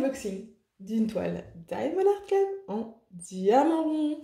unboxing d'une toile Diamond Art Club en diamant rond.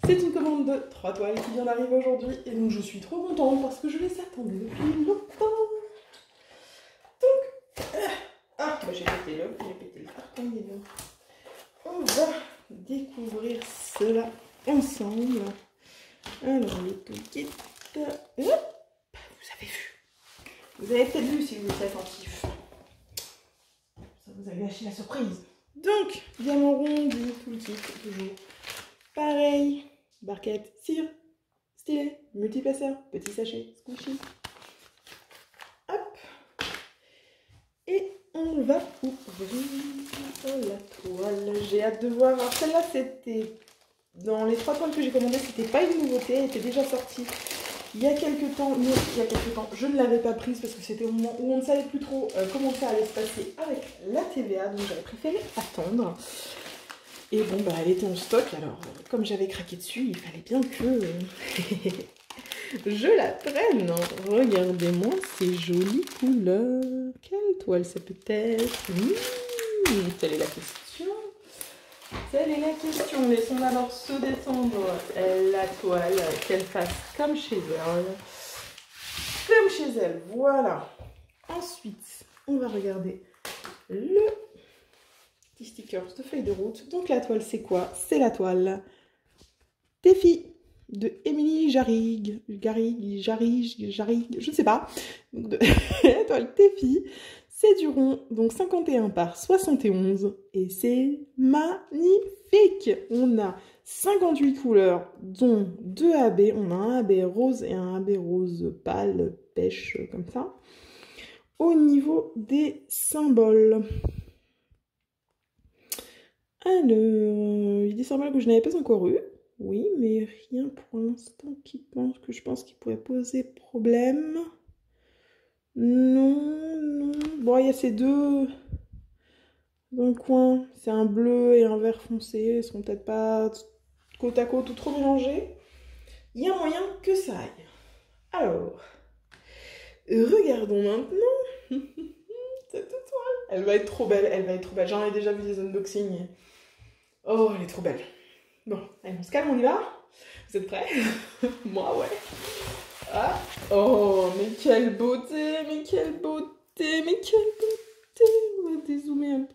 C'est une commande de 3 toiles qui vient d'arriver aujourd'hui et donc je suis trop contente parce que je les attendais depuis longtemps. Donc, j'ai pété le carton, il est bien. On va découvrir cela ensemble. Alors, le toolkit. Hop, vous avez vu. Vous avez peut-être vu si vous êtes attentif. Ça vous a gâché la surprise. Donc, diamant rond, dit toolkit, toujours pareil. Barquette, cire, stylet, multiplaceur, petit sachet, squishy. Hop. Et on va ouvrir la toile. J'ai hâte de voir. Alors celle-là, c'était... Dans les 3 toiles que j'ai commandées, c'était pas une nouveauté. Elle était déjà sortie il y a quelques temps. Mais il y a quelques temps, je ne l'avais pas prise parce que c'était au moment où on ne savait plus trop comment ça allait se passer avec la TVA. Donc j'avais préféré attendre. Et bon, bah elle était en stock. Alors, comme j'avais craqué dessus, il fallait bien que... je la prenne. Regardez-moi ces jolies couleurs. Quelle toile ça peut être? Telle est la question. Telle est la question. Laissons d'abord se détendre la toile, qu'elle fasse comme chez elle. Comme chez elle, voilà. Ensuite, on va regarder le petit sticker de feuille de route. Donc la toile, c'est quoi? C'est la toile Défi de Émilie Jarrigue, je ne sais pas. Donc la toile Défi, c'est du rond, donc 51 par 71, et c'est magnifique. On a 58 couleurs, dont 2 AB. On a un AB rose et un AB rose pâle, pêche, comme ça. Au niveau des symboles. Alors, il y a des symboles que je n'avais pas encore eu. Oui, mais rien pour l'instant que je pense qu'il pourrait poser problème. Non. Bon, il y a ces deux dans le coin. C'est un bleu et un vert foncé. Ils seront peut-être pas côte à côte ou trop mélangés. Il y a moyen que ça aille. Alors, regardons maintenant cette toile. Elle va être trop belle, J'en ai déjà vu des unboxings. Oh, elle est trop belle. Bon, allez, on se calme, on y va? Vous êtes prêts? Moi, ouais. Ah. Oh, mais quelle beauté, On va dézoomer un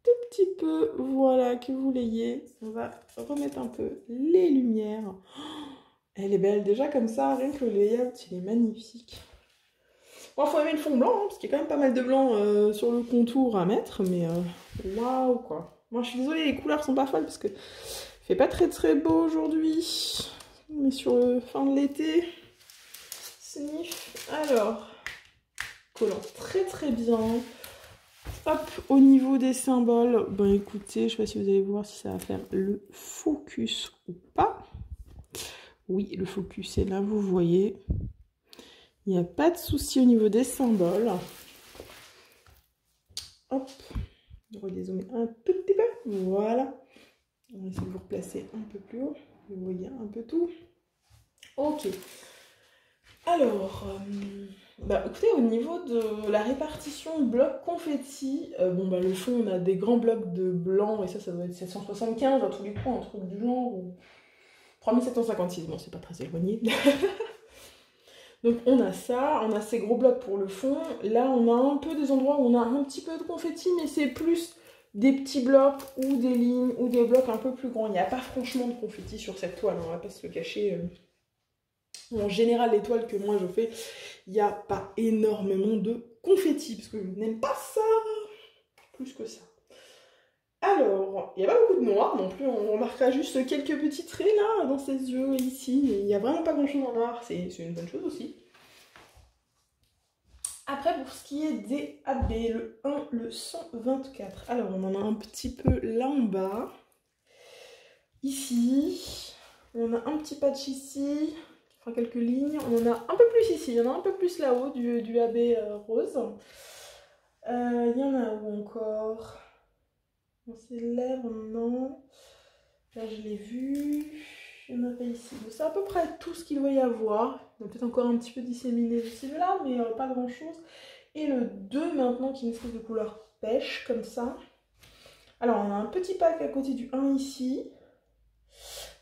tout petit peu, voilà, que vous l'ayez. On va remettre un peu les lumières. Oh, elle est belle, déjà comme ça, rien que le layout, il est magnifique. Bon, il faut aimer le fond blanc, hein, parce qu'il y a quand même pas mal de blanc sur le contour à mettre, mais waouh, quoi. Moi, je suis désolée, les couleurs sont pas folles, parce que il fait pas très beau aujourd'hui. On est sur le fin de l'été. Sniff. Alors, collant très bien. Hop, au niveau des symboles, ben écoutez, je sais pas si vous allez voir si ça va faire le focus ou pas. Oui, le focus est là, vous voyez. Il n'y a pas de souci au niveau des symboles. Hop, je vais redézoomer un tout petit peu. Voilà. On va essayer de vous replacer un peu plus haut. Vous voyez un peu tout. Ok. Alors, écoutez, au niveau de la répartition bloc confetti, le fond, on a des grands blocs de blanc, et ça doit être 775 à tous les coins, un truc du genre, ou 3756, bon, c'est pas très éloigné. Donc on a ça, on a ces gros blocs pour le fond. Là, on a un peu des endroits où on a un petit peu de confetti, mais c'est plus des petits blocs ou des lignes ou des blocs un peu plus grands. Il n'y a pas franchement de confetti sur cette toile, on va pas se le cacher. En général, les toiles que moi je fais, il n'y a pas énormément de confetti, parce que je n'aime pas ça plus que ça. Alors, il n'y a pas beaucoup de noir non plus, on remarquera juste quelques petits traits là, dans ses yeux, ici. Il n'y a vraiment pas grand chose en noir, c'est une bonne chose aussi. Après, pour ce qui est des AB, le 1, le 124. Alors, on en a un petit peu là en bas. Ici, on a un petit patch ici. Fera quelques lignes. On en a un peu plus ici, il y en a un peu plus là-haut du AB rose. Il y en a où encore? On s'élève, non. Là je l'ai vu. Il y en a pas ici. C'est à peu près tout ce qu'il doit y avoir. Il y a peut-être encore un petit peu disséminé ici et là, mais pas grand chose. Et le 2 maintenant qui est une espèce de couleur pêche comme ça. Alors, on a un petit pack à côté du 1 ici.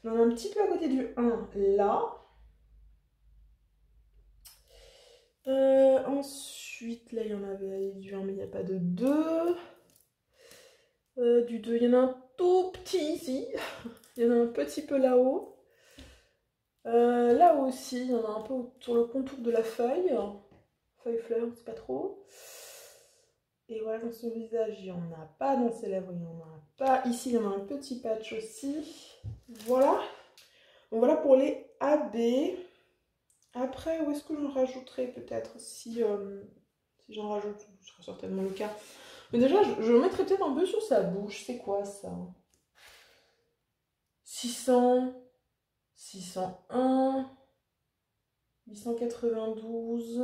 On en a un petit peu à côté du 1 là. Ensuite, là, il y en avait du 1, mais il n'y a pas de 2. Du 2, il y en a un tout petit ici. Il y en a un petit peu là-haut. Là aussi, il y en a un peu sur le contour de la feuille. Feuille fleur, c'est pas trop. Et voilà, dans son visage, il n'y en a pas. Dans ses lèvres, il n'y en a pas. Ici, il y en a un petit patch aussi. Voilà. Donc voilà pour les AB. Après, où est-ce que j'en rajouterai peut-être si j'en rajoute, ce sera certainement le cas. Mais déjà, je le mettrai peut-être un peu sur sa bouche. C'est quoi ça? 600, 601, 892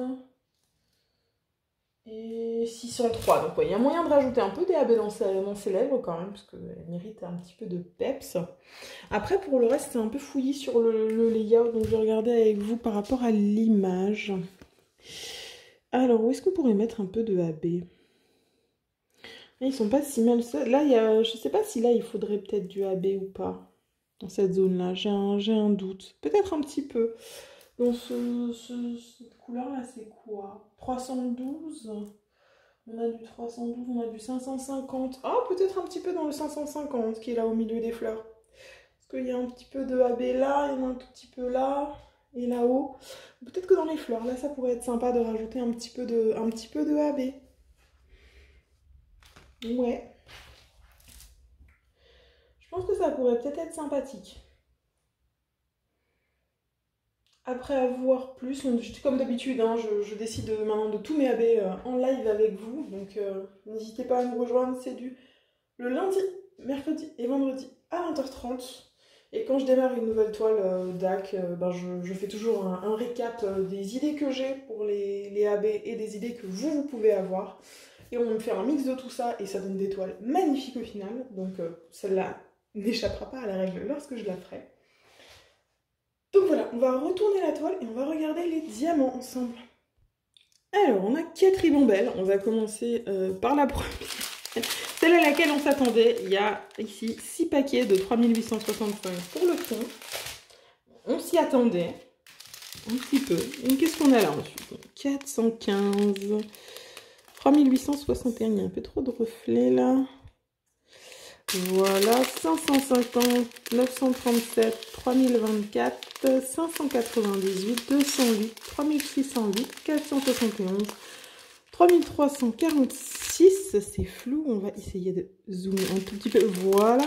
et 603. Donc ouais, il y a moyen de rajouter un peu d'AB dans ses lèvres quand même, parce qu'elle mérite un petit peu de peps. Après, pour le reste, c'est un peu fouillis sur le layout, donc je vais regarder avec vous par rapport à l'image. Alors, où est-ce qu'on pourrait mettre un peu de AB? Ils sont pas si mal. Là, je sais pas si là, il faudrait peut-être du AB ou pas. Dans cette zone-là, j'ai un doute. Peut-être un petit peu. Donc, cette couleur-là, c'est quoi? 312. On a du 312, on a du 550. Ah, peut-être un petit peu dans le 550 qui est là au milieu des fleurs. Parce qu'il y a un petit peu de AB là, il y en a un tout petit peu là et là-haut. Peut-être que dans les fleurs, là, ça pourrait être sympa de rajouter un petit peu de AB. Ouais. Je pense que ça pourrait peut-être être sympathique. Après avoir plus, comme d'habitude, hein, je décide maintenant de tous mes AB en live avec vous. Donc n'hésitez pas à nous rejoindre. C'est le lundi, mercredi et vendredi à 20h30. Et quand je démarre une nouvelle toile DAC, ben je fais toujours un récap des idées que j'ai pour les AB et des idées que vous pouvez avoir. Et on me fait un mix de tout ça et ça donne des toiles magnifiques au final. Donc celle-là n'échappera pas à la règle lorsque je la ferai. Donc voilà, on va retourner la toile et on va regarder les diamants ensemble. Alors, on a 4 ribambelles. On va commencer par la première. Celle à laquelle on s'attendait. Il y a ici 6 paquets de 3865 pour le fond. On s'y attendait un petit peu. Et qu'est-ce qu'on a là ensuite? 415, 3861, il y a un peu trop de reflets là. Voilà, 550, 937, 3024, 598, 208, 3608, 471, 3346, c'est flou, on va essayer de zoomer un tout petit peu, voilà,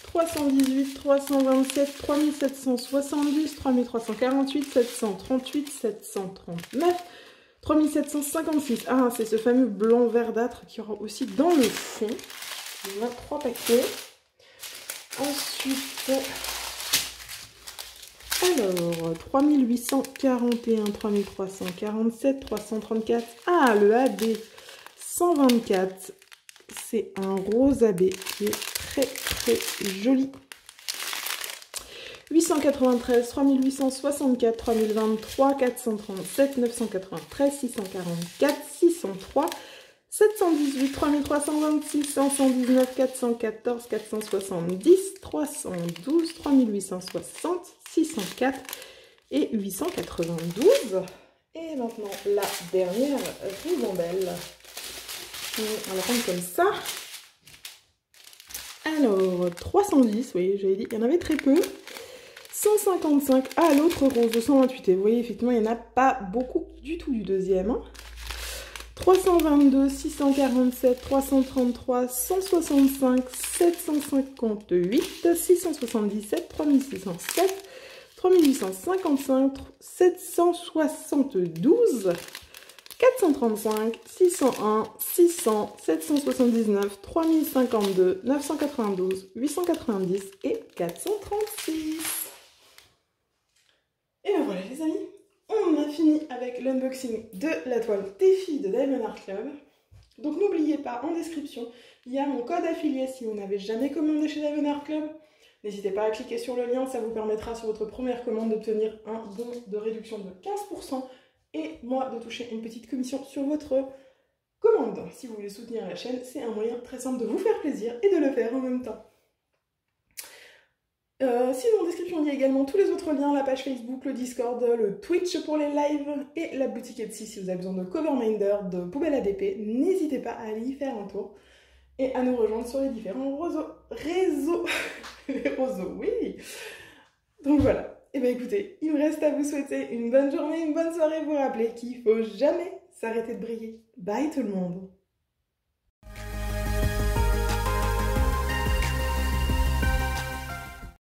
318, 327, 3770, 3348, 738, 739, 3756, ah c'est ce fameux blanc verdâtre qui aura aussi dans le fond. On a 3 paquets. Ensuite, alors, 3841, 3347, 334. Ah, le AB 124. C'est un rose AB qui est très très joli. 893, 3864, 3023, 437, 993, 644, 603. 718, 3326, 519, 414, 470, 312, 3860, 604 et 892. Et maintenant, la dernière ribambelle. On va la prendre comme ça. Alors, 310, oui, j'avais dit, il y en avait très peu. 155, ah, l'autre rose de 128. Et vous voyez, effectivement, il n'y en a pas beaucoup du tout du deuxième. 322, 647, 333, 165, 758, 677, 3607, 3855, 772, 435, 601, 600, 779, 3052, 992, 890 et 436. Et ben voilà les amis. On a fini avec l'unboxing de la toile des filles de Diamond Art Club. Donc n'oubliez pas, en description, il y a mon code affilié si vous n'avez jamais commandé chez Diamond Art Club. N'hésitez pas à cliquer sur le lien, ça vous permettra sur votre première commande d'obtenir un bon de réduction de 15% et moi de toucher une petite commission sur votre commande. Si vous voulez soutenir la chaîne, c'est un moyen très simple de vous faire plaisir et de le faire en même temps. Sinon, en description, il y a également tous les autres liens, la page Facebook, le Discord, le Twitch pour les lives et la boutique Etsy si vous avez besoin de coverminder, de poubelle ADP. N'hésitez pas à aller y faire un tour et à nous rejoindre sur les différents réseaux. Les réseaux, oui. Donc voilà. Et bien écoutez, il me reste à vous souhaiter une bonne journée, une bonne soirée, vous rappeler qu'il ne faut jamais s'arrêter de briller. Bye tout le monde.